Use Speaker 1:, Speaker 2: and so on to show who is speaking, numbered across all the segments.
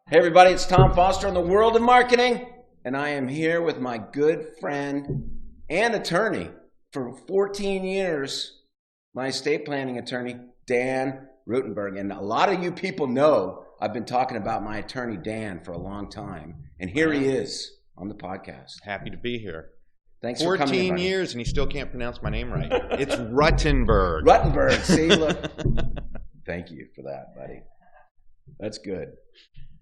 Speaker 1: Hey everybody, it's Tom Foster on the World of Marketing, and I am here with my good friend and attorney for 14 years, my estate planning attorney, Dan Rutenberg. And a lot of you people know I've been talking about my attorney, Dan, for a long time, and here he is on the podcast.
Speaker 2: Happy to be here.
Speaker 1: Thanks for coming in,
Speaker 2: 14 years, and he still can't pronounce my name right. It's Rutenberg.
Speaker 1: Rutenberg, see, look. Thank you for that, buddy. That's good.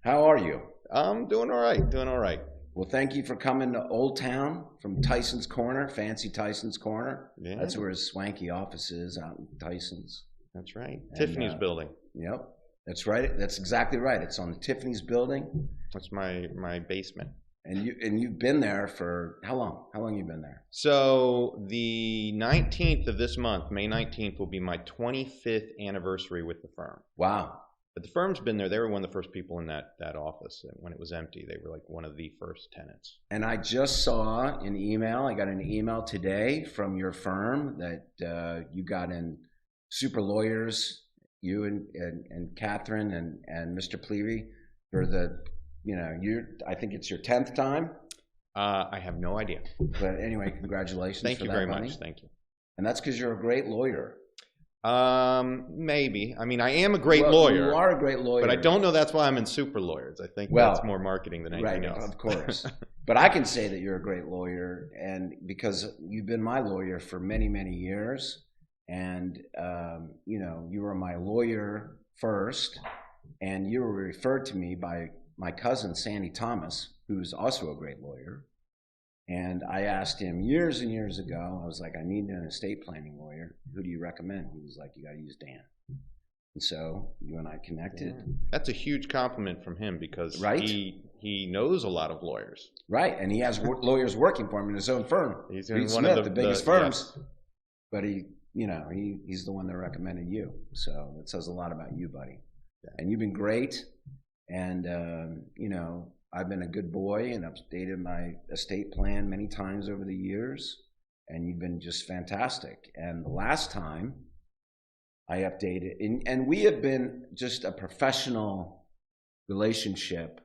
Speaker 1: How are you?
Speaker 2: I'm doing all right,
Speaker 1: Well, thank you for coming to Old Town from Tyson's Corner, fancy Tyson's Corner.
Speaker 2: Yeah.
Speaker 1: That's where his swanky office is, out in Tyson's.
Speaker 2: That's right.
Speaker 1: And,
Speaker 2: Tiffany's building.
Speaker 1: Yep, that's right. That's exactly right. It's on the Tiffany's building.
Speaker 2: That's my basement.
Speaker 1: And you've been there for how long? How long have you been there?
Speaker 2: So the 19th of this month, May 19th, will be my 25th anniversary with the firm.
Speaker 1: Wow.
Speaker 2: But the firm's been there. They were one of the first people in that office. When it was empty, they were like one of the first tenants.
Speaker 1: And I just saw an email. I got an email today from your firm that you got in super lawyers, you and Catherine and Mr. Plevy for the, I think it's your 10th time.
Speaker 2: I have no idea.
Speaker 1: But anyway, congratulations.
Speaker 2: Thank you very
Speaker 1: buddy.
Speaker 2: much. Thank you.
Speaker 1: And that's because you're a great lawyer.
Speaker 2: Maybe. I mean, I am a great lawyer.
Speaker 1: You are a great lawyer.
Speaker 2: But I don't know that's why I'm in super lawyers. I think that's more marketing than anything else.
Speaker 1: Of course. But I can say that you're a great lawyer, and because you've been my lawyer for many, many years, and you were my lawyer first, and you were referred to me by my cousin Sandy Thomas, who's also a great lawyer. And I asked him years and years ago, I was like, I need an estate planning lawyer. Who do you recommend? He was like, you got to use Dan. And so you and I connected.
Speaker 2: Yeah. That's a huge compliment from him because
Speaker 1: right?
Speaker 2: he knows a lot of lawyers.
Speaker 1: Right. And he has lawyers working for him in his own firm.
Speaker 2: He's in one of
Speaker 1: the biggest firms.
Speaker 2: Yes.
Speaker 1: But he's the one that recommended you. So it says a lot about you, buddy. Yeah. And you've been great. And, I've been a good boy and updated my estate plan many times over the years, and you've been just fantastic. And the last time I updated, and we have been just a professional relationship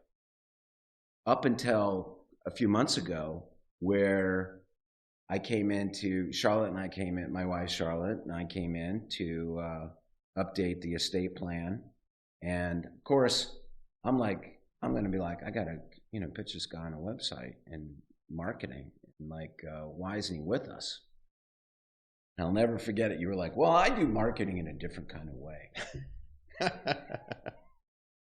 Speaker 1: up until a few months ago, where Charlotte and I came in, my wife Charlotte and I came in to update the estate plan. And of course, I'm going to be like, I got to, pitch this guy on a website and marketing. And why isn't he with us? And I'll never forget it. You were like, well, I do marketing in a different kind of way.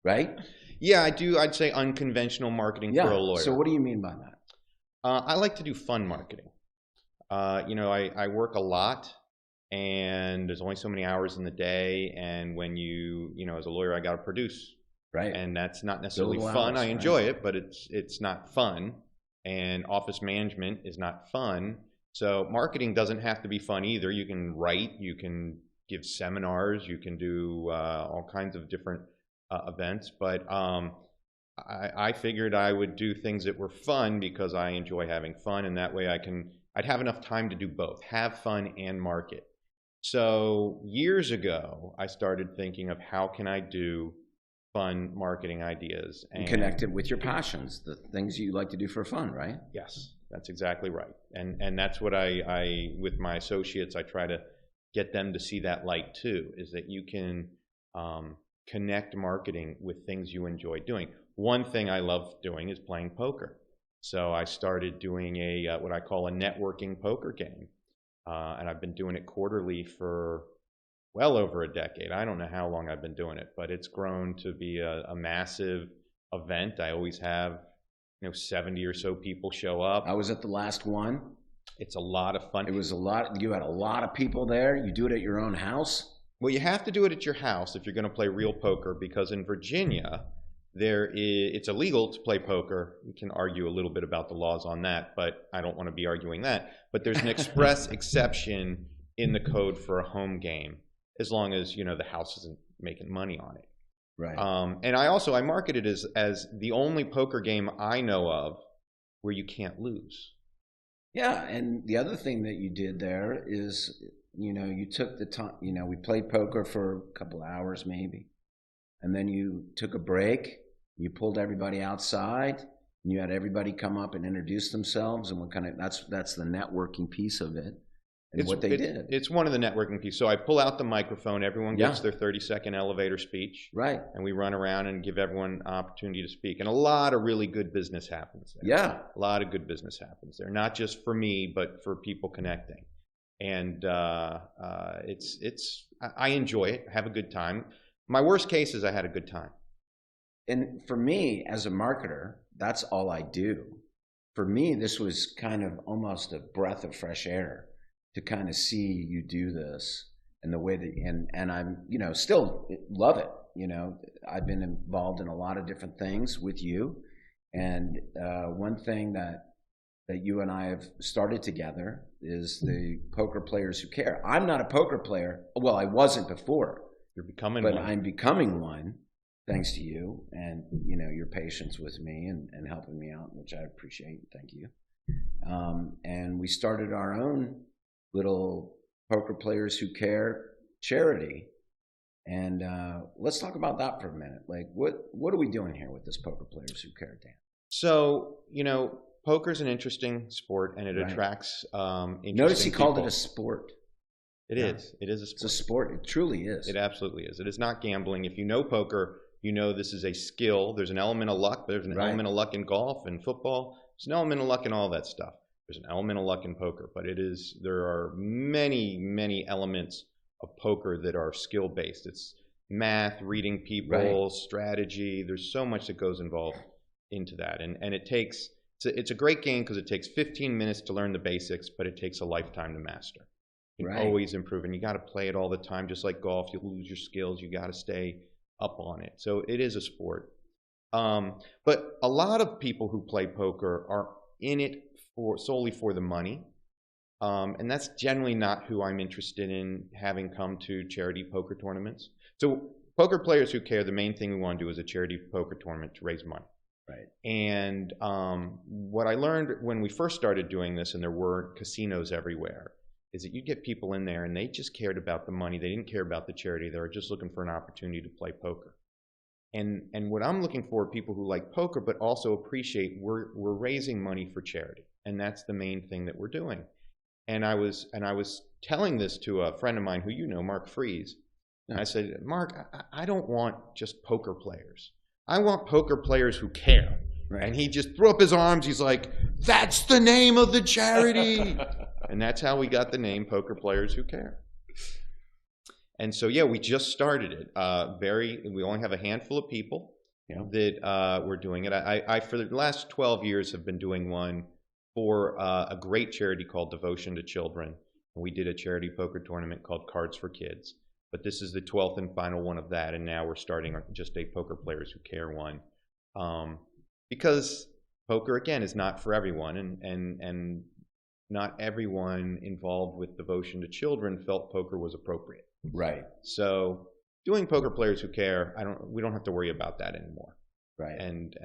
Speaker 1: Right?
Speaker 2: Yeah, I do. I'd say unconventional marketing for a lawyer.
Speaker 1: So what do you mean by that?
Speaker 2: I like to do fun marketing. I work a lot, and there's only so many hours in the day. And when as a lawyer, I got to produce.
Speaker 1: Right.
Speaker 2: And that's not necessarily fun. I enjoy it, but it's not fun. And office management is not fun. So marketing doesn't have to be fun either. You can write, you can give seminars, you can do all kinds of different events. But I figured I would do things that were fun because I enjoy having fun, and that way I'd have enough time to do both, have fun and market. So years ago, I started thinking of how can I do fun marketing ideas
Speaker 1: and connect it with your passions, the things you like to do for fun, right?
Speaker 2: Yes, that's exactly right. And that's what I with my associates, I try to get them to see that light too, is that you can connect marketing with things you enjoy doing. One thing I love doing is playing poker. So I started doing what I call a networking poker game. And I've been doing it quarterly for well over a decade. I don't know how long I've been doing it, but it's grown to be a massive event. I always have, 70 or so people show up.
Speaker 1: I was at the last one.
Speaker 2: It's a lot of fun.
Speaker 1: It was a lot. You had a lot of people there. You do it at your own house?
Speaker 2: Well, you have to do it at your house if you're going to play real poker, because in Virginia, it's illegal to play poker. We can argue a little bit about the laws on that, but I don't want to be arguing that. But there's an express exception in the code for a home game, as long as, the house isn't making money on it.
Speaker 1: Right.
Speaker 2: And I market it as the only poker game I know of where you can't lose.
Speaker 1: Yeah, and the other thing that you did there is, you took the time, we played poker for a couple hours maybe, and then you took a break You pulled everybody outside, and you had everybody come up and introduce themselves, and that's the networking piece of it. And what they did.
Speaker 2: It's one of the networking pieces. So I pull out the microphone, everyone gets their 30-second elevator speech.
Speaker 1: Right.
Speaker 2: And we run around and give everyone an opportunity to speak. And a lot of really good business happens there.
Speaker 1: Yeah.
Speaker 2: A lot of good business happens there. Not just for me, but for people connecting. And I enjoy it. I have a good time. My worst case is I had a good time.
Speaker 1: And for me, as a marketer, that's all I do. For me, this was kind of almost a breath of fresh air to kind of see you do this and the way that, and I'm, still love it. I've been involved in a lot of different things with you. And one thing that you and I have started together is the Poker Players Who Care. I'm not a poker player. Well, I wasn't before.
Speaker 2: You're becoming
Speaker 1: one.
Speaker 2: But
Speaker 1: I'm becoming one, thanks to you and, your patience with me and helping me out, which I appreciate. Thank you. And we started our own little Poker Players Who Care charity. And let's talk about that for a minute. Like, what are we doing here with this Poker Players Who Care, Dan?
Speaker 2: So, poker's an interesting sport, and it attracts interesting
Speaker 1: Notice he
Speaker 2: people.
Speaker 1: called it a sport.
Speaker 2: It is. It is a sport.
Speaker 1: It's a sport. It truly is.
Speaker 2: It absolutely is. It is not gambling. If you know poker, this is a skill. There's an element of luck. There's an element of luck in golf and football. There's an element of luck in all that stuff. There's an element of luck in poker, but there are many, many elements of poker that are skill-based. It's math, reading people, strategy. There's so much that goes involved into that. And it's a great game because it takes 15 minutes to learn the basics, but it takes a lifetime to master. You can always improve, and you got to play it all the time. Just like golf, you lose your skills. You got to stay up on it. So it is a sport. But a lot of people who play poker are in it solely for the money. And that's generally not who I'm interested in having come to charity poker tournaments. So Poker Players Who Care, the main thing we want to do is a charity poker tournament to raise money.
Speaker 1: Right.
Speaker 2: And what I learned when we first started doing this, and there were casinos everywhere, is that you'd get people in there and they just cared about the money. They didn't care about the charity. They were just looking for an opportunity to play poker. And what I'm looking for are people who like poker but also appreciate we're raising money for charity. And that's the main thing that we're doing. And I was telling this to a friend of mine who Mark Freeze. And I said, Mark, I don't want just poker players. I want poker players who care. Right. And he just threw up his arms. He's like, that's the name of the charity. And that's how we got the name Poker Players Who Care. And so, we just started it. We only have a handful of people that we're doing it. I for the last 12 years have been doing one for a great charity called Devotion to Children. And we did a charity poker tournament called Cards for Kids. But this is the 12th and final one of that. And now we're starting just a Poker Players Who Care one. Because poker, again, is not for everyone. And not everyone involved with Devotion to Children felt poker was appropriate.
Speaker 1: Right.
Speaker 2: So doing Poker Players Who Care, we don't have to worry about that anymore.
Speaker 1: Right.
Speaker 2: And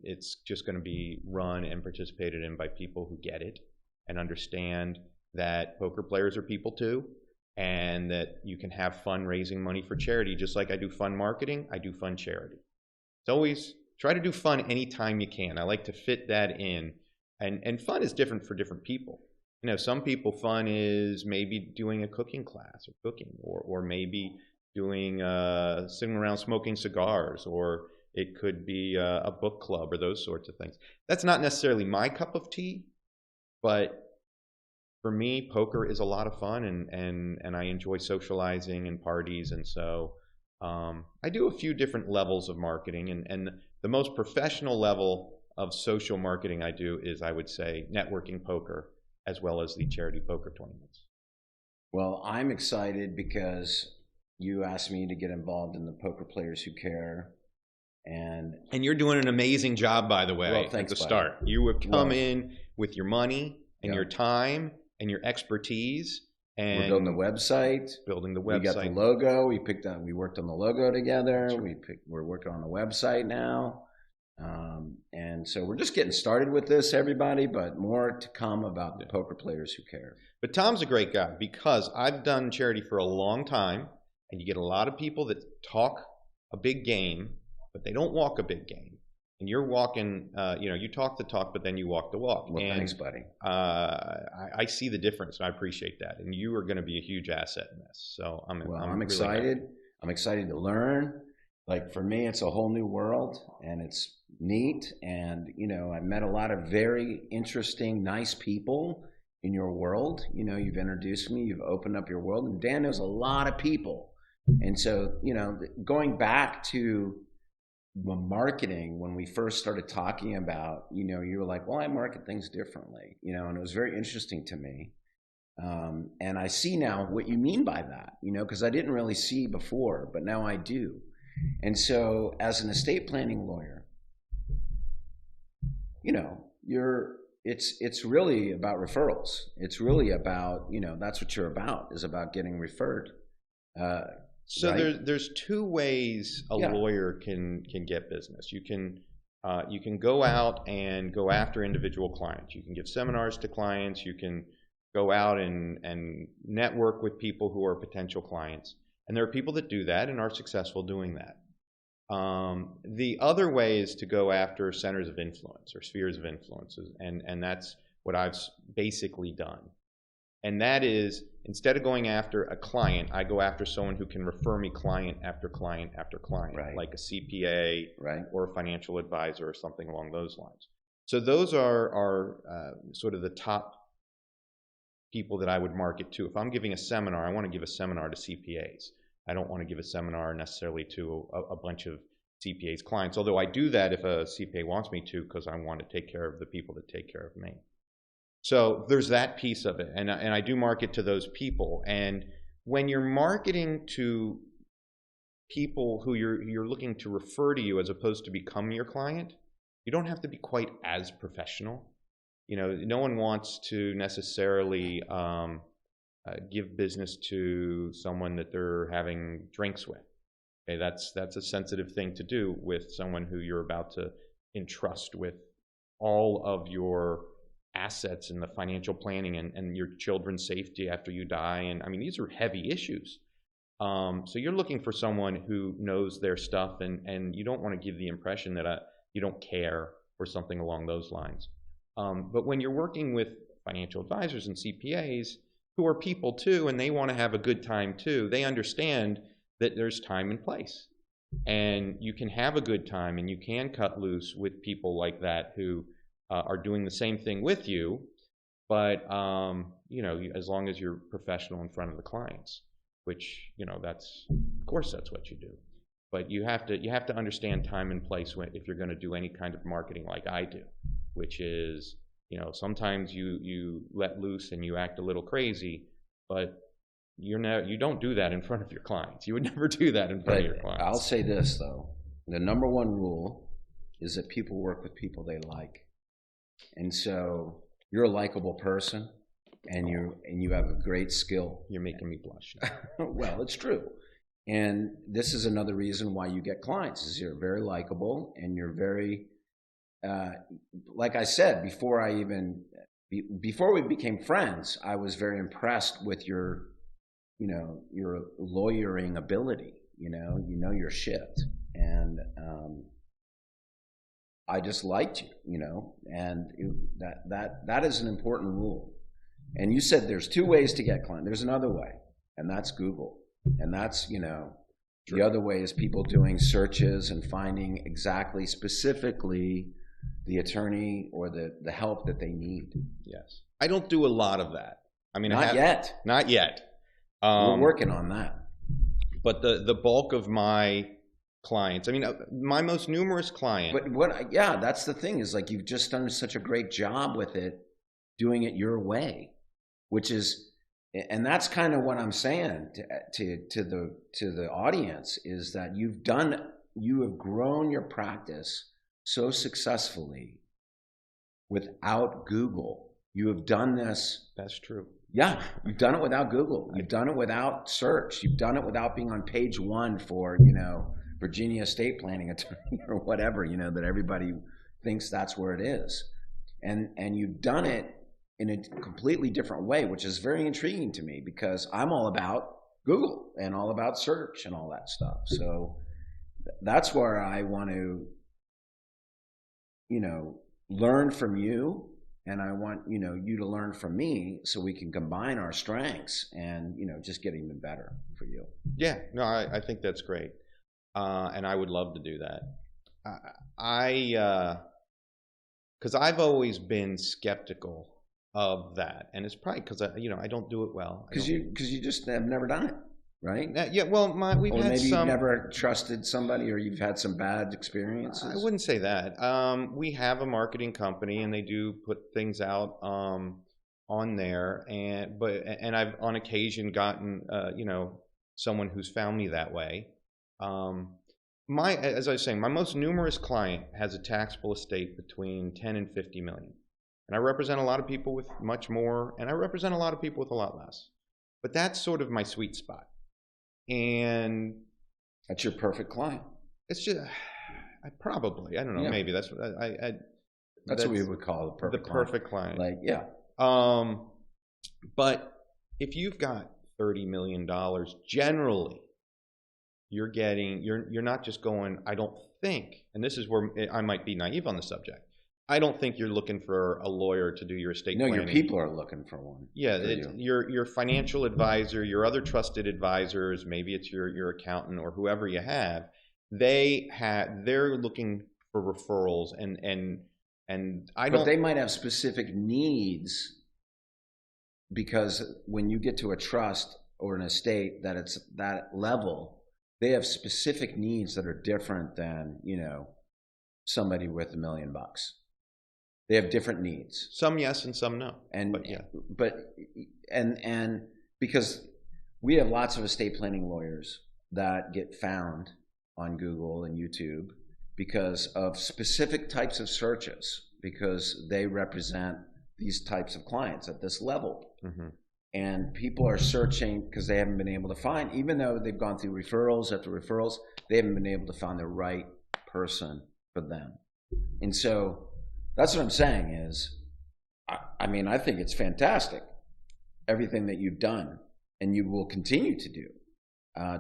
Speaker 2: it's just going to be run and participated in by people who get it and understand that poker players are people too, and that you can have fun raising money for charity. Just like I do fun marketing, I do fun charity. It's always try to do fun anytime you can. I like to fit that in. And fun is different for different people. Some people, fun is maybe doing a cooking class or cooking, or maybe doing sitting around smoking cigars, or it could be a book club or those sorts of things. That's not necessarily my cup of tea, but for me, poker is a lot of fun, and I enjoy socializing and parties. And so I do a few different levels of marketing, and the most professional level of social marketing I do is, I would say, networking poker, as well as the charity poker tournaments.
Speaker 1: Well, I'm excited because you asked me to get involved in the Poker Players Who Care. And
Speaker 2: you're doing an amazing job, by the way,
Speaker 1: well, thanks,
Speaker 2: at the
Speaker 1: buddy.
Speaker 2: start. You have come in with your money and your time and your expertise. And
Speaker 1: we're building the website. We got the logo. We worked on the logo together. We're working on the website now. And so we're just getting started with this, everybody, but more to come about the Poker Players Who Care.
Speaker 2: But Tom's a great guy, because I've done charity for a long time, and you get a lot of people that talk a big game, but they don't walk a big game. And you're walking, you talk the talk, but then you walk the walk.
Speaker 1: Well, thanks, buddy.
Speaker 2: I see the difference, and I appreciate that. And you are going to be a huge asset in this. So I'm really
Speaker 1: excited. I'm excited to learn. Like for me, it's a whole new world, and it's neat. And I met a lot of very interesting, nice people in your world. You've introduced me. You've opened up your world, and Dan knows a lot of people. And so, going back to marketing, when we first started talking about, you were like, well, I market things differently, and it was very interesting to me. And I see now what you mean by that, because I didn't really see before, but now I do. And so as an estate planning lawyer, it's really about referrals. It's really about, that's what you're about, is about getting referred.
Speaker 2: So
Speaker 1: right?
Speaker 2: there's two ways a lawyer can get business. You can go out and go after individual clients. You can give seminars to clients. You can go out and network with people who are potential clients. And there are people that do that and are successful doing that. The other way is to go after centers of influence or spheres of influences, and that's what I've basically done. And that is, instead of going after a client, I go after someone who can refer me client after client after client,
Speaker 1: right,
Speaker 2: like a CPA,
Speaker 1: right,
Speaker 2: or a financial advisor or something along those lines. So those are sort of the top people that I would market to. If I'm giving a seminar, I want to give a seminar to CPAs. I don't want to give a seminar necessarily to a bunch of CPAs clients, although I do that if a CPA wants me to, because I want to take care of the people that take care of me. So there's that piece of it, and I do market to those people. And when you're marketing to people who you're looking to refer to you as opposed to become your client, you don't have to be quite as professional. No one wants to necessarily give business to someone that they're having drinks with. Okay, that's a sensitive thing to do with someone who you're about to entrust with all of your assets and the financial planning and your children's safety after you die. And I mean, these are heavy issues. So you're looking for someone who knows their stuff, and you don't want to give the impression that you don't care or something along those lines. But when you're working with financial advisors and CPAs, who are people too, and they want to have a good time too, they understand that there's time and place. And you can have a good time, and you can cut loose with people like that who are doing the same thing with you, but as long as you're professional in front of the clients, which that's, of course, that's what you do. But you have to understand time and place if you're going to do any kind of marketing like I do, which is, sometimes you let loose and you act a little crazy, but you don't do that in front of your clients. You would never do that in front of your clients.
Speaker 1: I'll say this though: the number one rule is that people work with people they like. And so you're a likable person, and you have a great skill.
Speaker 2: You're making me blush.
Speaker 1: Well, it's true. And this is another reason why you get clients, is you're very likable, and you're very, like I said, before we became friends, I was very impressed with your lawyering ability. You know your shit. And I just liked you, and that is an important rule. And you said there's two ways to get clients. There's another way, and that's Google. And that's, the other way is people doing searches and finding exactly, specifically, the attorney or the help that they need.
Speaker 2: Yes. I don't do a lot of that. I mean,
Speaker 1: Not yet. We're working on that.
Speaker 2: But the bulk of my clients, I mean, my most numerous client.
Speaker 1: But that's the thing, is like, you've just done such a great job with it, doing it your way, which is, and that's kind of what I'm saying to the audience, is that you have grown your practice so successfully without Google. You have done this.
Speaker 2: That's true.
Speaker 1: Yeah, you've done it without Google. You've done it without search. You've done it without being on page one for, Virginia estate planning attorney or whatever, that everybody thinks that's where it is. And you've done it in a completely different way, which is very intriguing to me, because I'm all about Google and all about search and all that stuff. So that's where I want to, learn from you, and I want, you to learn from me, so we can combine our strengths and, just get even better for you.
Speaker 2: Yeah, no, I think that's great. And I would love to do that. Because I've always been skeptical of that, and it's probably because I don't do it well.
Speaker 1: Because you just have never done it, right?
Speaker 2: Yeah, well, we've
Speaker 1: or
Speaker 2: had
Speaker 1: maybe
Speaker 2: some.
Speaker 1: You've never trusted somebody, or you've had some bad experiences.
Speaker 2: I wouldn't say that. We have a marketing company, and they do put things out on there, and I've on occasion gotten someone who's found me that way. As I was saying, my most numerous client has a taxable estate between 10 and 50 million. And I represent a lot of people with much more, and I represent a lot of people with a lot less. But that's sort of my sweet spot. And
Speaker 1: that's your perfect client.
Speaker 2: It's just, I don't know, maybe that's what
Speaker 1: that's what we would call the
Speaker 2: perfect client.
Speaker 1: Like, yeah.
Speaker 2: But if you've got $30 million, generally, you're not just going, I don't think, and this is where I might be naive on the subject, I don't think you're looking for a lawyer to do your estate planning.
Speaker 1: No, your people are looking for one.
Speaker 2: Yeah, your financial advisor, your other trusted advisors, maybe it's your accountant or whoever you have, they're looking for referrals, and I don't.
Speaker 1: But they might have specific needs, because when you get to a trust or an estate that it's that level, they have specific needs that are different than, somebody with $1 million. They have different needs.
Speaker 2: Some yes and some no.
Speaker 1: And because we have lots of estate planning lawyers that get found on Google and YouTube because of specific types of searches, because they represent these types of clients at this level. Mm-hmm. And people are searching because they haven't been able to find, even though they've gone through referrals after referrals, they haven't been able to find the right person for them. And so that's what I'm saying is, I think it's fantastic, everything that you've done and you will continue to do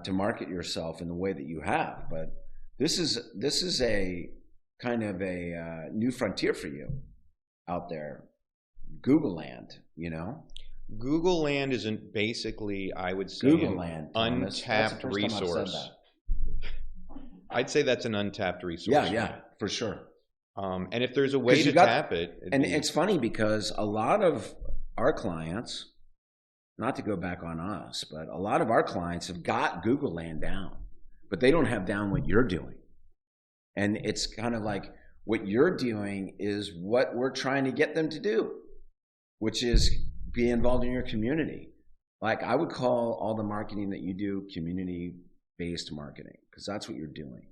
Speaker 1: to market yourself in the way that you have. But this is a kind of a new frontier for you out there, Google land,
Speaker 2: Google land isn't basically, I would say,
Speaker 1: Google land,
Speaker 2: untapped resource. I'd say that's an untapped resource.
Speaker 1: Yeah, for sure.
Speaker 2: And if there's a way to tap it.
Speaker 1: It's funny because a lot of our clients, not to go back on us, but a lot of our clients have got Google land down, but they don't have down what you're doing. And it's kind of like what you're doing is what we're trying to get them to do, which is be involved in your community. Like, I would call all the marketing that you do community-based marketing, because that's what you're doing.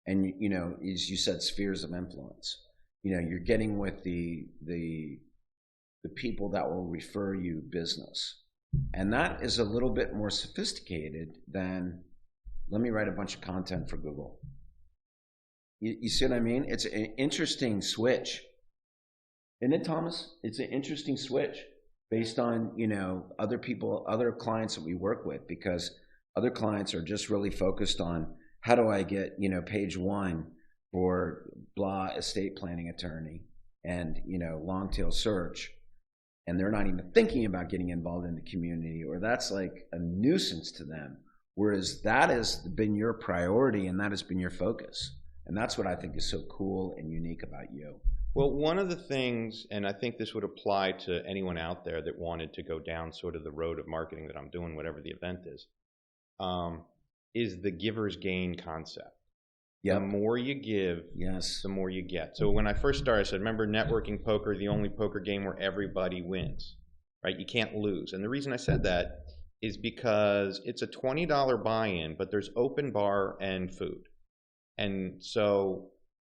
Speaker 1: And, as you said, spheres of influence. You're getting with the people that will refer you business. And that is a little bit more sophisticated than, let me write a bunch of content for Google. You see what I mean? It's an interesting switch. Isn't it, Thomas? It's an interesting switch based on, other people, other clients that we work with, because other clients are just really focused on, how do I get, page 1 for blah estate planning attorney and, long tail search. And they're not even thinking about getting involved in the community, or that's like a nuisance to them. Whereas that has been your priority and that has been your focus. And that's what I think is so cool and unique about you.
Speaker 2: Well, one of the things, and I think this would apply to anyone out there that wanted to go down sort of the road of marketing that I'm doing, whatever the event is the giver's gain concept. Yep. The more you give,
Speaker 1: yes,
Speaker 2: the more you get. So when I first started, I said, remember, networking poker, the only poker game where everybody wins, right? You can't lose. And the reason I said that is because it's a $20 buy-in, but there's open bar and food. And so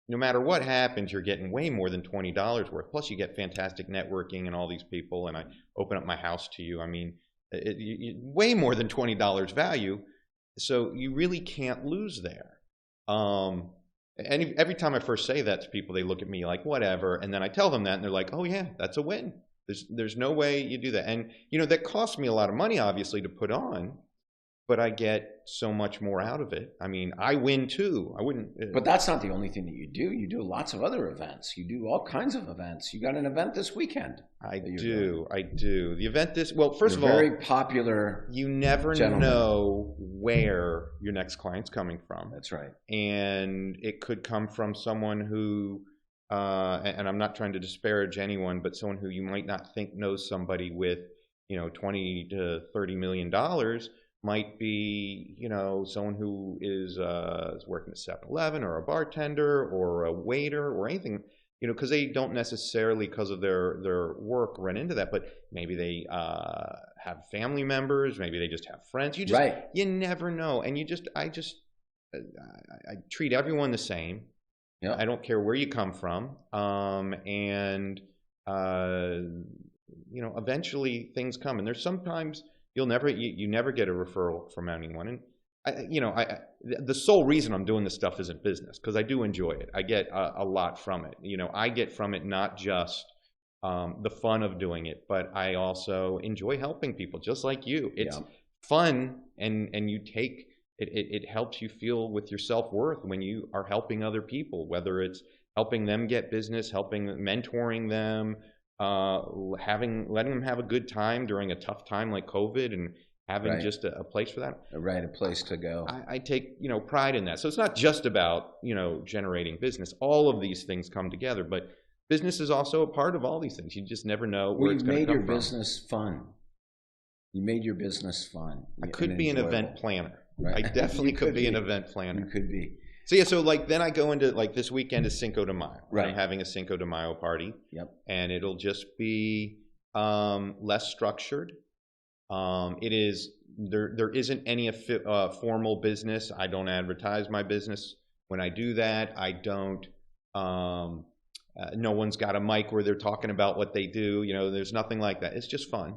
Speaker 2: no matter what happens, you're getting way more than $20 worth. Plus you get fantastic networking and all these people, and I open up my house to you. I mean, way more than $20 value. So you really can't lose there. And every time I first say that to people, they look at me like, whatever. And then I tell them that, and they're like, oh yeah, that's a win. There's no way you do that. And, that costs me a lot of money, obviously, to put on. but I get so much more out of it. I mean, I win too. I wouldn't.
Speaker 1: But that's not the only thing that you do. You do lots of other events. You do all kinds of events. You got an event this weekend.
Speaker 2: I do. The event well, first of all,
Speaker 1: very popular.
Speaker 2: You never know where your next client's coming from.
Speaker 1: That's right.
Speaker 2: And it could come from someone who, and I'm not trying to disparage anyone, but someone who you might not think knows somebody with, $20 to $30 million might be, someone who is working at 7-Eleven or a bartender or a waiter or anything, because they don't necessarily, because of their work, run into that. But maybe they have family members, maybe they just have friends. You never know. And I treat everyone the same.
Speaker 1: Yeah.
Speaker 2: I don't care where you come from. Eventually things come. And there's sometimes you never get a referral from anyone. And the sole reason I'm doing this stuff isn't business, because I do enjoy it. I get a lot from it. I get from it not just the fun of doing it, but I also enjoy helping people, just like you. It's fun, and you take it helps you feel with your self-worth when you are helping other people, whether it's helping them get business, mentoring them, letting them have a good time during a tough time like COVID, and having just a place for that.
Speaker 1: A place to go.
Speaker 2: I take, pride in that. So it's not just about, generating business. All of these things come together, but business is also a part of all these things. You just never know where it's going to come from.
Speaker 1: You made your business fun. You made your business fun.
Speaker 2: I could be an event planner. Right? I definitely could be an event planner.
Speaker 1: You could be.
Speaker 2: So then I go into, this weekend is Cinco de Mayo. Right. I'm having a Cinco de Mayo party.
Speaker 1: Yep.
Speaker 2: And it'll just be less structured. There isn't any formal business. I don't advertise my business. When I do that, I don't, no one's got a mic where they're talking about what they do. There's nothing like that. It's just fun.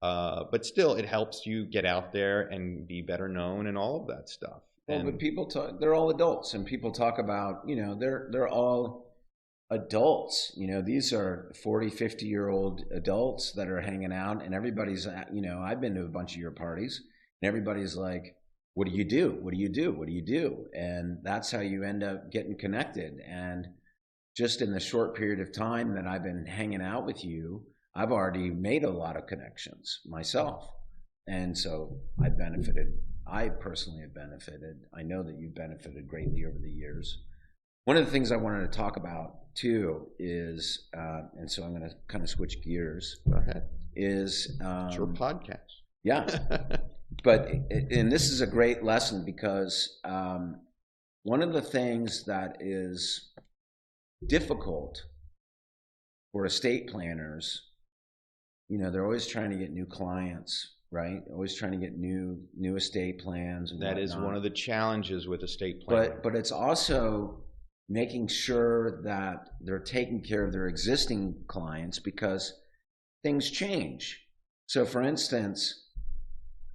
Speaker 2: But still, it helps you get out there and be better known and all of that stuff.
Speaker 1: Well, but people talk, they're all adults, and people talk about, they're all adults. These are 40, 50-year-old adults that are hanging out, and everybody's, I've been to a bunch of your parties, and everybody's like, what do you do? What do you do? What do you do? And that's how you end up getting connected. And just in the short period of time that I've been hanging out with you, I've already made a lot of connections myself. And so I personally have benefited. I know that you've benefited greatly over the years. One of the things I wanted to talk about too is, and so I'm going to kind of switch gears.
Speaker 2: Go ahead.
Speaker 1: It's
Speaker 2: your podcast.
Speaker 1: Yeah. And this is a great lesson, because one of the things that is difficult for estate planners, they're always trying to get new clients, right? Always trying to get new estate plans. And
Speaker 2: that is one of the challenges with estate planning.
Speaker 1: But it's also making sure that they're taking care of their existing clients, because things change. So for instance,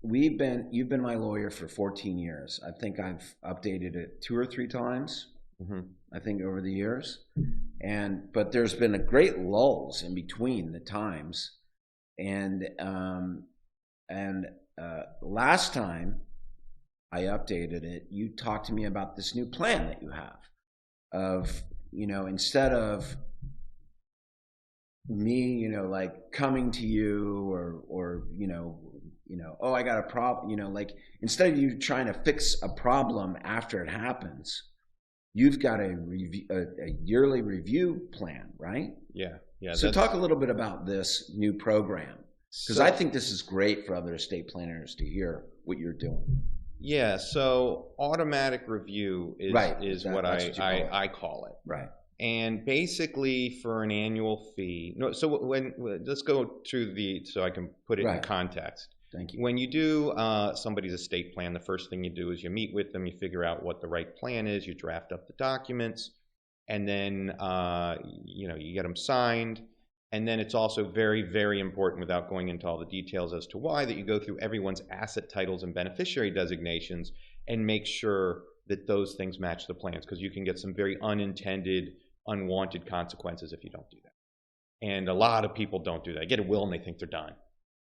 Speaker 1: you've been my lawyer for 14 years. I think I've updated it 2 or 3 times. Mm-hmm. I think over the years. But there's been a great lulls in between the times. And last time I updated it, you talked to me about this new plan that you have of, instead of me, coming to you or oh, I got a problem, instead of you trying to fix a problem after it happens, you've got a yearly review plan, right?
Speaker 2: Yeah.
Speaker 1: So talk a little bit about this new program, because I think this is great for other estate planners to hear what you're doing.
Speaker 2: Yeah. So automatic review is what I call it.
Speaker 1: Right.
Speaker 2: And basically, for an annual fee. No. So let's go through so I can put it in context.
Speaker 1: Thank you.
Speaker 2: When you do somebody's estate plan, the first thing you do is you meet with them, you figure out what the right plan is, you draft up the documents, and then you get them signed. And then it's also very, very important, without going into all the details as to why, that you go through everyone's asset titles and beneficiary designations and make sure that those things match the plans, because you can get some very unintended, unwanted consequences if you don't do that. And a lot of people don't do that. They get a will and they think they're done.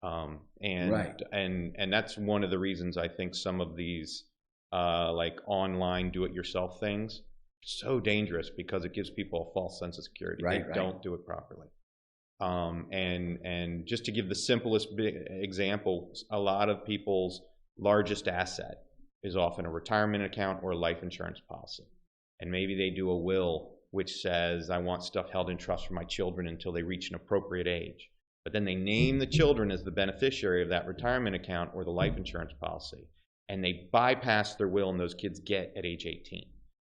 Speaker 2: And that's one of the reasons I think some of these like online do-it-yourself things are so dangerous, because it gives people a false sense of security. They don't do it properly. And just to give the simplest example, a lot of people's largest asset is often a retirement account or a life insurance policy. And maybe they do a will which says, I want stuff held in trust for my children until they reach an appropriate age. But then they name the children as the beneficiary of that retirement account or the life insurance policy, and they bypass their will, and those kids get at age 18.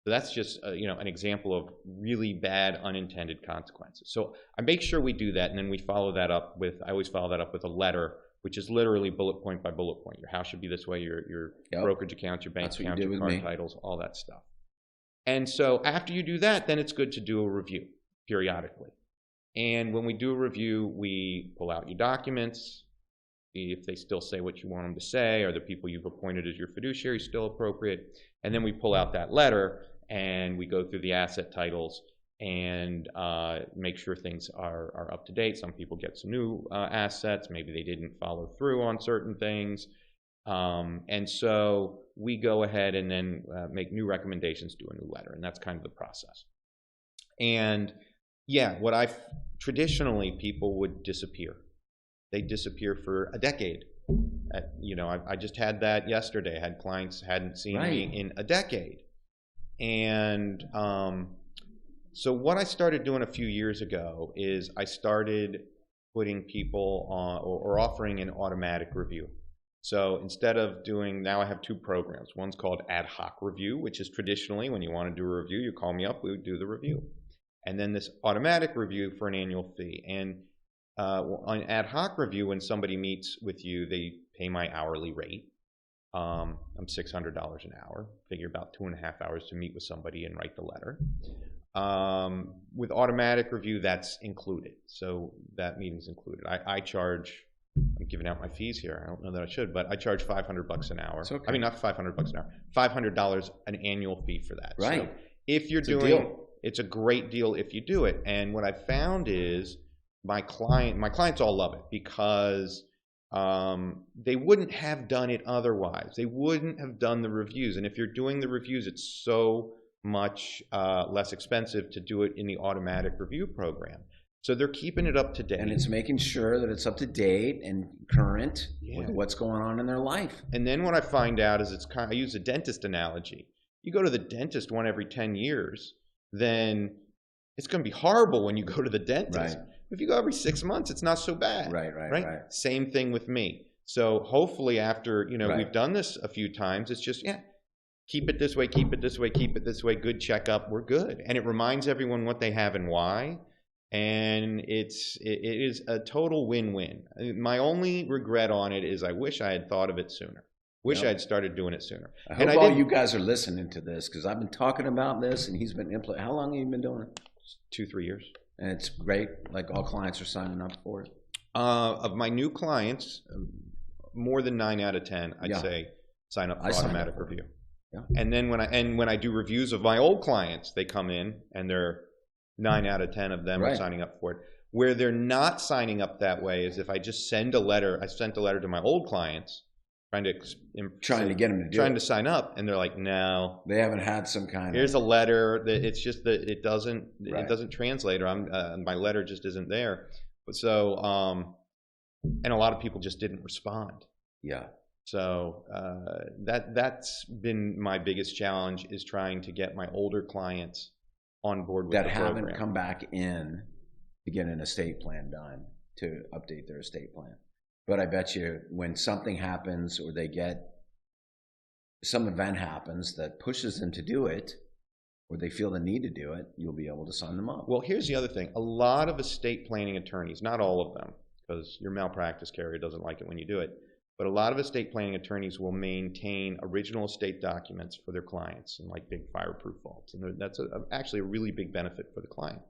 Speaker 2: So that's just an example of really bad unintended consequences. So I make sure we do that, and then we follow that up with, I always follow that up with a letter, which is literally bullet point by bullet point. Your house should be this way, your brokerage accounts, your bank accounts, your card titles, all that stuff. And so after you do that, then it's good to do a review periodically. And when we do a review, we pull out your documents, see if they still say what you want them to say, or the people you've appointed as your fiduciary still appropriate. And then we pull out that letter and we go through the asset titles and make sure things are up to date. Some people get some new assets. Maybe they didn't follow through on certain things. And so we go ahead and then make new recommendations, do a new letter. And that's kind of the process. And yeah, traditionally people would disappear. They disappear for a decade. I just had that yesterday. I had clients hadn't seen me in a decade. And so what I started doing a few years ago is I started putting people on or offering an automatic review. So instead of now I have two programs. One's called ad hoc review, which is traditionally when you want to do a review, you call me up, we would do the review. And then this automatic review for an annual fee. And on ad hoc review, when somebody meets with you, they pay my hourly rate. I'm $600 an hour. Figure about 2.5 hours to meet with somebody and write the letter. With automatic review, that's included. So that meeting's included. I charge, I'm giving out my fees here. I don't know that I should, but I charge $500 an hour. Okay. I mean, not $500 an hour, $500 an annual fee for that.
Speaker 1: Right.
Speaker 2: So if you're it's a great deal if you do it. And what I found is my clients all love it, because they wouldn't have done it otherwise. They wouldn't have done the reviews. And if you're doing the reviews, it's so much less expensive to do it in the automatic review program. So they're keeping it up to date.
Speaker 1: And it's making sure that it's up to date and current with what's going on in their life.
Speaker 2: And then what I find out is I use a dentist analogy. You go to the dentist one every 10 years, then it's going to be horrible when you go to the dentist.
Speaker 1: Right.
Speaker 2: If you go every 6 months, it's not so bad.
Speaker 1: Right.
Speaker 2: Same thing with me. So hopefully after, we've done this a few times, it's just, keep it this way, keep it this way, keep it this way, good checkup, we're good. And it reminds everyone what they have and why. And it is a total win-win. My only regret on it is I wish I had thought of it sooner. Wish I had started doing it sooner.
Speaker 1: I hope all you guys are listening to this, because I've been talking about this and he's been implementing. How long have you been doing it?
Speaker 2: 2-3 years.
Speaker 1: And it's great. Like all clients are signing up for it.
Speaker 2: Of my new clients, more than 9 out of 10, I'd say sign up for automatic review. Yeah. And then when I do reviews of my old clients, they come in and they're 9 out of 10 of them are signing up for it. Where they're not signing up that way is if I just send a letter. I sent a letter to my old clients trying to get them to sign up, and they're like, no,
Speaker 1: they haven't had some kind.
Speaker 2: Here's a letter that it's just that it doesn't translate, or my letter just isn't there. But so and a lot of people just didn't respond. Yeah. So that's been my biggest challenge, is trying to get my older clients on board with
Speaker 1: that haven't come back in to get an estate plan done, to update their estate plan. But I bet you when something happens or some event happens that pushes them to do it, or they feel the need to do it, you'll be able to sign them up.
Speaker 2: Well, here's the other thing. A lot of estate planning attorneys, not all of them, because your malpractice carrier doesn't like it when you do it, but a lot of estate planning attorneys will maintain original estate documents for their clients in like big fireproof vaults. And that's actually a really big benefit for the client.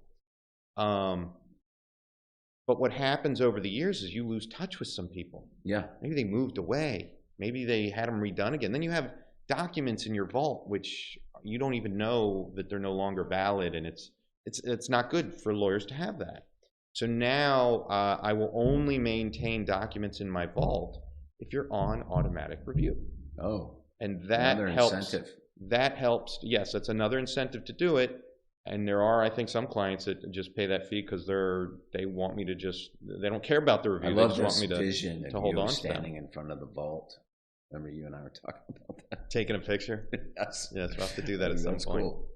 Speaker 2: But what happens over the years is you lose touch with some people. Yeah. Maybe they moved away. Maybe they had them redone again. Then you have documents in your vault which you don't even know that they're no longer valid, and it's not good for lawyers to have that. So now I will only maintain documents in my vault if you're on automatic review.
Speaker 1: Oh,
Speaker 2: and that helps.
Speaker 1: Incentive.
Speaker 2: That helps. Yes, that's another incentive to do it. And there are, I think, some clients that just pay that fee because they want me to they don't care about the review.
Speaker 1: I love
Speaker 2: they just
Speaker 1: this
Speaker 2: want me
Speaker 1: vision
Speaker 2: to
Speaker 1: of
Speaker 2: hold
Speaker 1: you
Speaker 2: on
Speaker 1: standing
Speaker 2: to them.
Speaker 1: in front of the vault. Remember you and I were talking about that.
Speaker 2: Taking a picture?
Speaker 1: Yes.
Speaker 2: Yes, we'll have to do that at some point.
Speaker 1: Cool.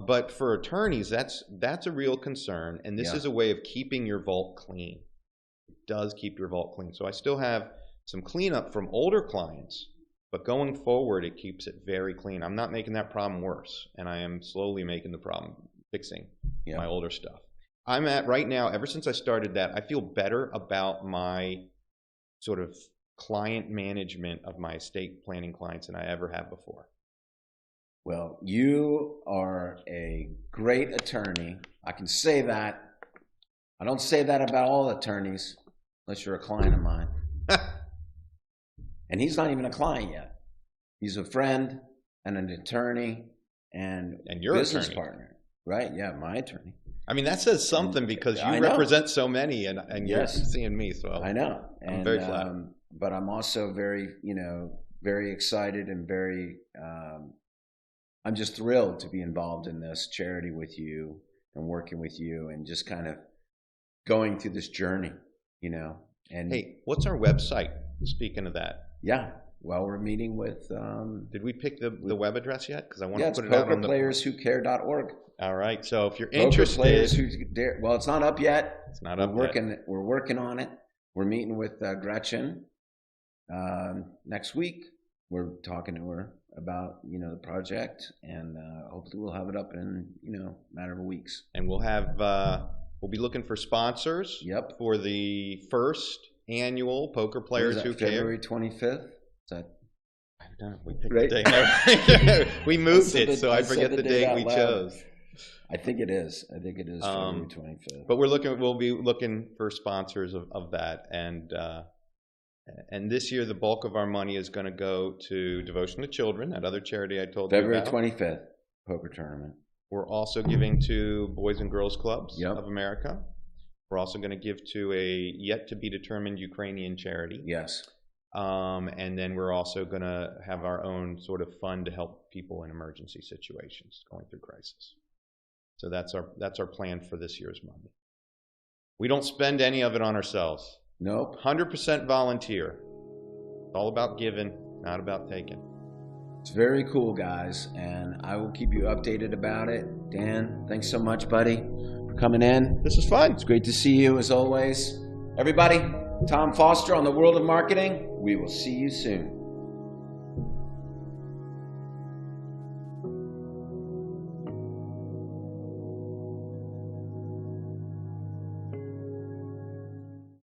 Speaker 2: But for attorneys, that's a real concern. And this is a way of keeping your vault clean. It does keep your vault clean. So I still have some cleanup from older clients, but going forward, it keeps it very clean. I'm not making that problem worse, and I am slowly making the problem, fixing my older stuff. I'm at right now, ever since I started that, I feel better about my sort of client management of my estate planning clients than I ever have before.
Speaker 1: Well, you are a great attorney. I can say that. I don't say that about all attorneys, unless you're a client of mine. And he's not even a client yet. He's a friend and an attorney and your business partner, right? Yeah, my attorney.
Speaker 2: I mean, that says something because you represent so many, and you're seeing me. So
Speaker 1: I know.
Speaker 2: I'm very flattered.
Speaker 1: But I'm also very, very excited and very. I'm just thrilled to be involved in this charity with you and working with you and just kind of going through this journey, And
Speaker 2: hey, what's our website? Speaking of that.
Speaker 1: Yeah. Well, we're meeting with.
Speaker 2: Did we pick the web address yet? Because I want
Speaker 1: to
Speaker 2: put it out on the.
Speaker 1: PokerPlayersWhoCare.org.
Speaker 2: All right. So if you're interested,
Speaker 1: well, it's not up yet.
Speaker 2: It's not up yet.
Speaker 1: We're working on it. We're meeting with Gretchen next week. We're talking to her about the project, and hopefully we'll have it up in a matter of weeks.
Speaker 2: And we'll be looking for sponsors.
Speaker 1: Yep.
Speaker 2: For the first annual Poker Players Who Care.
Speaker 1: February 25th. Is that?
Speaker 2: I don't know. We picked the day. We moved it, so I forget the date we chose.
Speaker 1: I think it is. February 25th.
Speaker 2: But we'll be looking for sponsors of that, and this year the bulk of our money is going to go to Devotion to Children, that other charity I told you about.
Speaker 1: February 25th, poker tournament.
Speaker 2: We're also giving to Boys and Girls Clubs of America. We're also going to give to a yet-to-be-determined Ukrainian charity.
Speaker 1: Yes.
Speaker 2: And then we're also going to have our own sort of fund to help people in emergency situations going through crisis. So that's our plan for this year's money. We don't spend any of it on ourselves.
Speaker 1: Nope.
Speaker 2: 100% volunteer. It's all about giving, not about taking.
Speaker 1: It's very cool, guys, and I will keep you updated about it. Dan, thanks so much, buddy, for coming in.
Speaker 2: This is fun.
Speaker 1: It's great to see you, as always. Everybody, Tom Foster on the World of Marketing. We will see you soon.